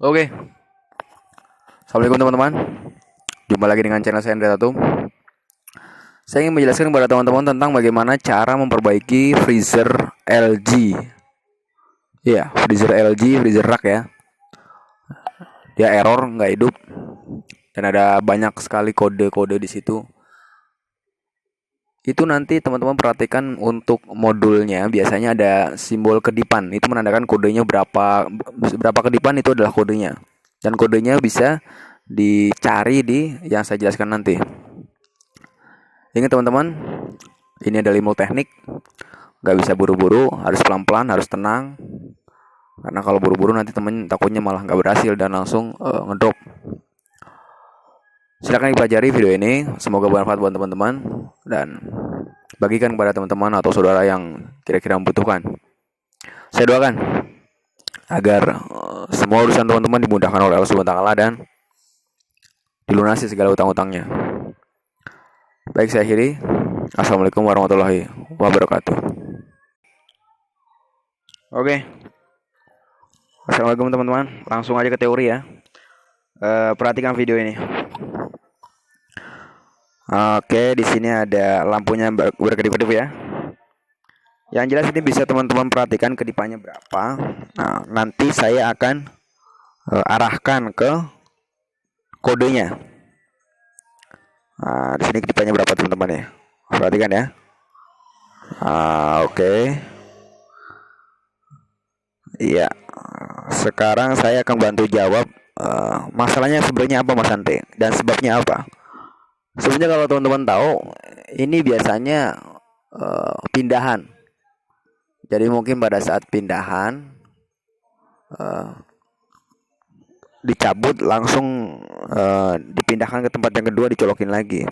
Oke, Assalamualaikum teman-teman. Jumpa lagi dengan channel saya Andre Tatum. Saya ingin menjelaskan kepada teman-teman tentang bagaimana cara memperbaiki freezer LG. Ya, freezer LG, freezer rak ya. Dia error, nggak hidup, dan ada banyak sekali kode-kode di situ. Itu nanti teman-teman perhatikan untuk modulnya, biasanya ada simbol kedipan. Itu menandakan kodenya berapa kedipan, itu adalah kodenya. Dan kodenya bisa dicari di yang saya jelaskan nanti. Ingat teman-teman, ini ada 5 teknik. Gak bisa buru-buru, harus pelan-pelan, harus tenang. Karena kalau buru-buru nanti temen takutnya malah gak berhasil dan langsung ngedrop. Silahkan dipelajari video ini, semoga bermanfaat buat teman-teman. Dan bagikan kepada teman-teman atau saudara yang kira-kira membutuhkan. Saya doakan agar semua urusan teman-teman dimudahkan oleh Allah Subhanahu wa taala dan dilunasi segala utang-utangnya. Baik, saya akhiri. Assalamualaikum warahmatullahi wabarakatuh. Oke, Assalamualaikum teman-teman. Langsung aja ke teori ya. Perhatikan video ini. Oke, di sini ada lampunya berkedip-kedip ya. Yang jelas ini bisa teman-teman perhatikan kedipannya berapa. Nah, nanti saya akan arahkan ke kodenya. Nah, di sini kedipannya berapa teman-teman ya? Perhatikan ya. Oke. Iya. Sekarang saya akan bantu jawab masalahnya sebenarnya apa Mas Ante dan sebabnya apa. Sebenarnya kalau teman-teman tahu, ini biasanya pindahan. Jadi mungkin pada saat pindahan dicabut langsung dipindahkan ke tempat yang kedua, dicolokin lagi.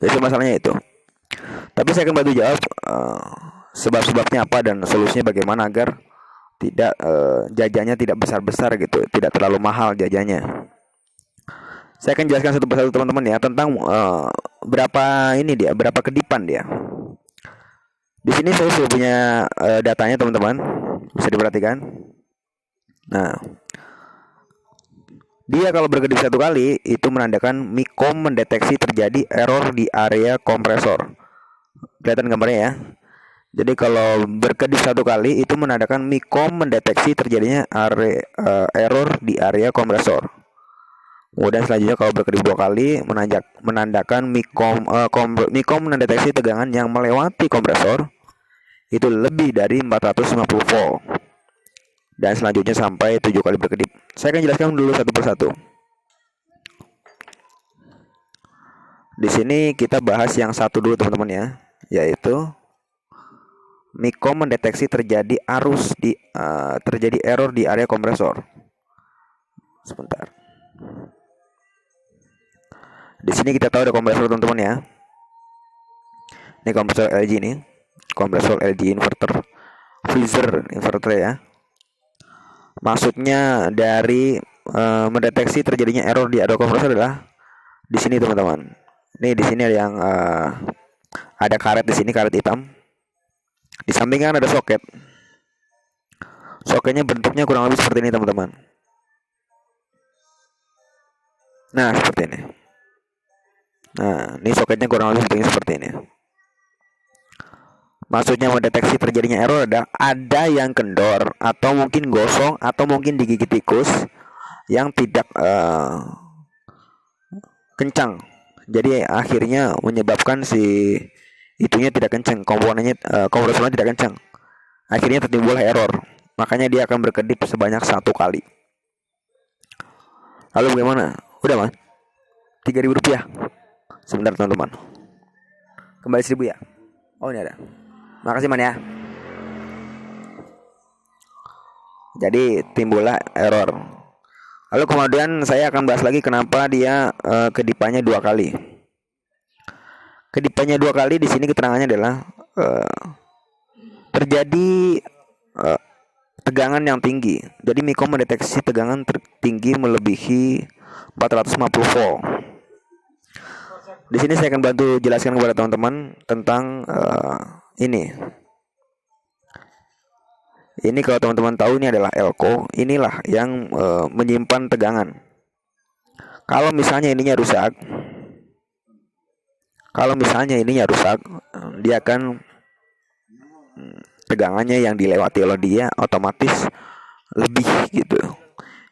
Jadi masalahnya itu. Tapi saya akan bantu jawab sebab-sebabnya apa dan solusinya bagaimana agar tidak jajannya tidak besar-besar gitu, tidak terlalu mahal jajannya. Saya akan jelaskan satu persatu teman-teman ya tentang berapa kedipan dia. Di sini saya sudah punya datanya teman-teman, bisa diperhatikan. Nah, dia kalau berkedip satu kali itu menandakan Mikom mendeteksi terjadi error di area kompresor. Kelihatan gambarnya ya. Jadi kalau berkedip satu kali itu menandakan Mikom mendeteksi terjadinya error di area kompresor. Kemudian selanjutnya kalau berkedip dua kali menandakan Mikom mendeteksi tegangan yang melewati kompresor itu lebih dari 450 volt. Dan selanjutnya sampai 7 kali berkedip. Saya akan jelaskan dulu satu persatu. Di sini kita bahas yang satu dulu teman-teman ya, yaitu Mikom mendeteksi terjadi terjadi error di area kompresor. Sebentar. Di sini kita tahu ada kompresor teman-teman ya. Ini kompresor LG ini, kompresor LG inverter, freezer inverter ya. Maksudnya dari mendeteksi terjadinya error di area kompresor adalah di sini teman-teman. Ini di sini ada yang ada karet di sini, karet hitam. Di samping kan ada soket. Soketnya bentuknya kurang lebih seperti ini teman-teman. Nah, seperti ini. Nah, ini soketnya kurang lebih bentuknya seperti ini. Maksudnya mendeteksi terjadinya error ada yang kendor atau mungkin gosong atau mungkin digigit tikus yang tidak kencang. Jadi akhirnya menyebabkan si itunya tidak kencang, komponennya kompresornya tidak kencang. Akhirnya tertimbul error. Makanya dia akan berkedip sebanyak 1 kali. Lalu bagaimana? Udah mas, Rp3.000. Sebentar teman-teman, kembali 1.000 ya. Oh ini ada. Makasih man ya. Jadi timbullah error. Lalu kemudian saya akan bahas lagi kenapa dia kedipannya 2 kali. Kedipannya 2 kali di sini keterangannya adalah terjadi tegangan yang tinggi. Jadi Mikom mendeteksi tegangan tertinggi melebihi 450 volt. Di sini saya akan bantu jelaskan kepada teman-teman tentang ini. Ini kalau teman-teman tahu ini adalah elko. Inilah yang menyimpan tegangan. Kalau misalnya ininya rusak, dia akan tegangannya yang dilewati oleh dia otomatis lebih gitu.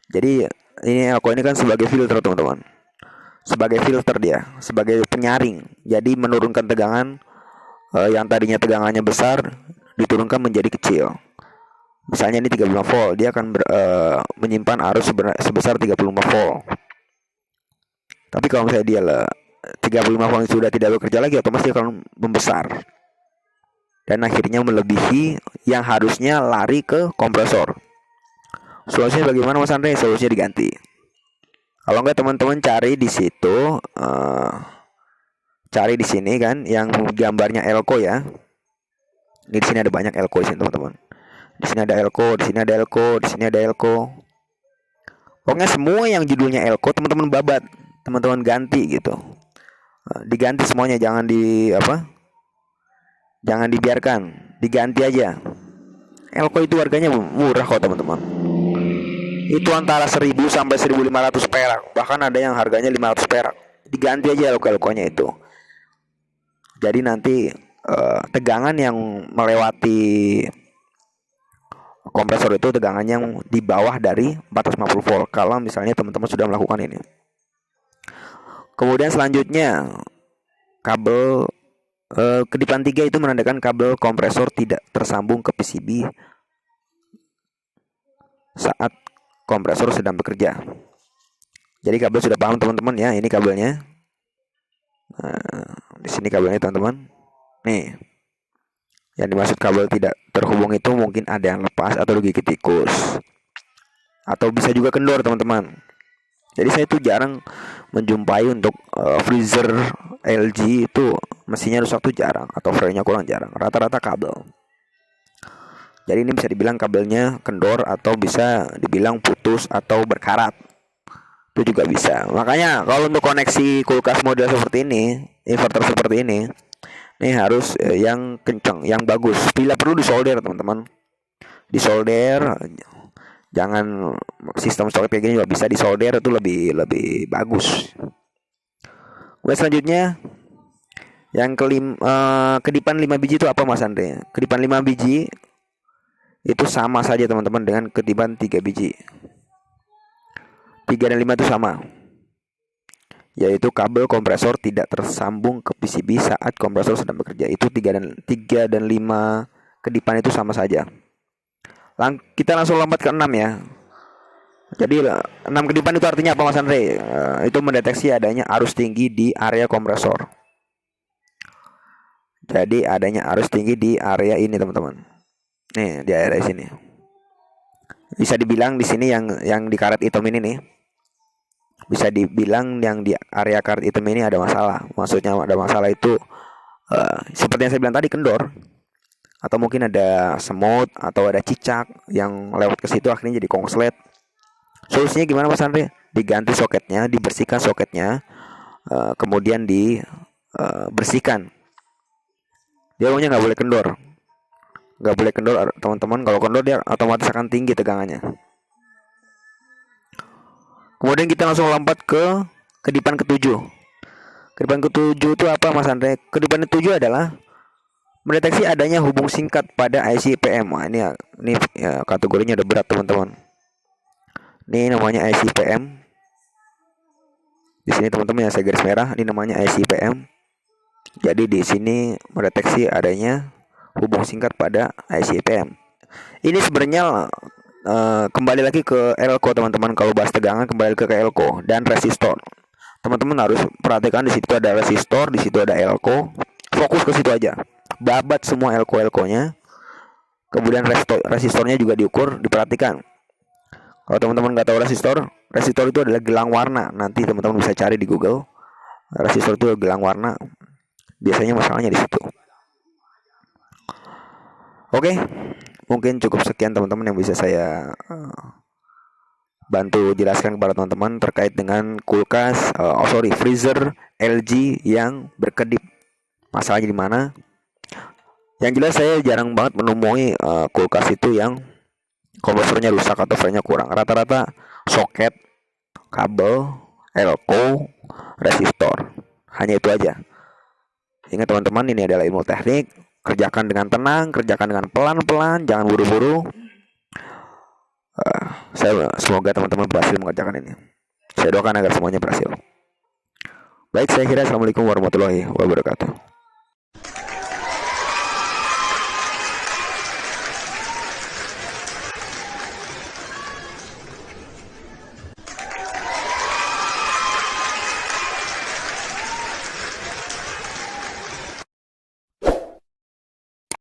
Jadi ini elko ini kan sebagai filter teman-teman. Sebagai filter dia, sebagai penyaring. Jadi menurunkan tegangan yang tadinya tegangannya besar diturunkan menjadi kecil. Misalnya ini 35 volt, dia akan menyimpan arus sebesar 35 volt. Tapi kalau misalnya dia 35 volt sudah tidak bekerja lagi, otomatis dia akan membesar. Dan akhirnya melebihi yang harusnya lari ke kompresor. Solusinya bagaimana Mas Andre? Solusinya diganti. Kalau enggak teman-teman cari di situ, cari di sini kan yang gambarnya elko ya. Ini di sini ada banyak elko di sini teman-teman. Di sini ada elko, di sini ada elko, di sini ada elko. Pokoknya semua yang judulnya elko teman-teman babat, teman-teman ganti gitu. Diganti semuanya, jangan jangan dibiarkan, diganti aja. Elko itu harganya murah kok teman-teman. Itu antara 1000 sampai 1500 perak, bahkan ada yang harganya 500 perak. Diganti aja elko-elkonya itu. Jadi nanti tegangan yang melewati kompresor itu tegangan yang di bawah dari 450 volt kalau misalnya teman-teman sudah melakukan ini. Kemudian selanjutnya kabel kedipan 3 itu menandakan kabel kompresor tidak tersambung ke PCB saat kompresor sedang bekerja. Jadi kabel sudah paham teman-teman ya, ini kabelnya. Di sini kabelnya teman-teman. Nih. Yang dimaksud kabel tidak terhubung itu mungkin ada yang lepas atau digigit tikus. Atau bisa juga kendor teman-teman. Jadi saya tuh jarang menjumpai untuk freezer LG itu mesinnya rusak tuh jarang, atau freonnya kurang jarang. Rata-rata kabel. Jadi ini bisa dibilang kabelnya kendor, atau bisa dibilang putus atau berkarat. Itu juga bisa. Makanya kalau untuk koneksi kulkas model seperti ini, inverter seperti ini harus yang kencang, yang bagus. Bila perlu disolder teman-teman. Disolder, jangan sistem soket kayak gini juga bisa disolder, itu lebih bagus. Kemudian selanjutnya yang kedipan 5 biji itu apa Mas Andre? Kedipan 5 biji itu sama saja teman-teman dengan kedipan 3 biji. 3 dan 5 itu sama, yaitu kabel kompresor tidak tersambung ke PCB saat kompresor sedang bekerja. Itu 3 dan 5 kedipan itu sama saja. Kita langsung lompat ke 6 ya. Jadi 6 kedipan itu artinya apa Mas Andre? Itu mendeteksi adanya arus tinggi di area kompresor. Jadi adanya arus tinggi di area ini teman-teman. Nih di area sini. Bisa dibilang di sini yang di karet hitam ini nih. Bisa dibilang yang di area karet hitam ini ada masalah. Maksudnya ada masalah itu seperti yang saya bilang tadi, kendor. Atau mungkin ada semut atau ada cicak yang lewat ke situ akhirnya jadi kongslet. Solusinya gimana Mas Andre? Diganti soketnya, dibersihkan soketnya, kemudian dibersihkan. Dia pokoknya nggak boleh kendor. Nggak boleh kendor teman-teman. Kalau kendor dia otomatis akan tinggi tegangannya. Kemudian kita langsung lompat ke kedipan ke-7. Kedipan ke-7 itu apa Mas Andre? Kedipan ke-7 adalah mendeteksi adanya hubung singkat pada IC PM. Nah, ini ya, kategorinya udah berat teman-teman. Ini namanya IC PM. Di sini teman-teman yang saya garis merah, ini namanya IC PM. Jadi di sini mendeteksi adanya hubung singkat pada IC PM. Ini sebenarnya kembali lagi ke elko teman-teman. Kalau bahas tegangan kembali ke elko dan resistor. Teman-teman harus perhatikan di situ ada resistor, di situ ada elko. Fokus ke situ aja. Babat semua elko-elkonya. Kemudian resistornya juga diukur, diperhatikan. Kalau teman-teman nggak tahu resistor itu adalah gelang warna. Nanti teman-teman bisa cari di Google. Resistor itu gelang warna. Biasanya masalahnya di situ. Oke, mungkin cukup sekian teman-teman yang bisa saya bantu jelaskan kepada teman-teman terkait dengan kulkas, freezer LG yang berkedip. Masalahnya di mana? Yang jelas saya jarang banget menemui kulkas itu yang kompresornya rusak atau file-nya kurang. Rata-rata soket, kabel, elko, resistor. Hanya itu aja. Ingat teman-teman, ini adalah ilmu teknik. Kerjakan dengan tenang, kerjakan dengan pelan-pelan, jangan buru-buru. Semoga teman-teman berhasil mengerjakan ini. Saya doakan agar semuanya berhasil. Baik, saya kira assalamualaikum warahmatullahi wabarakatuh.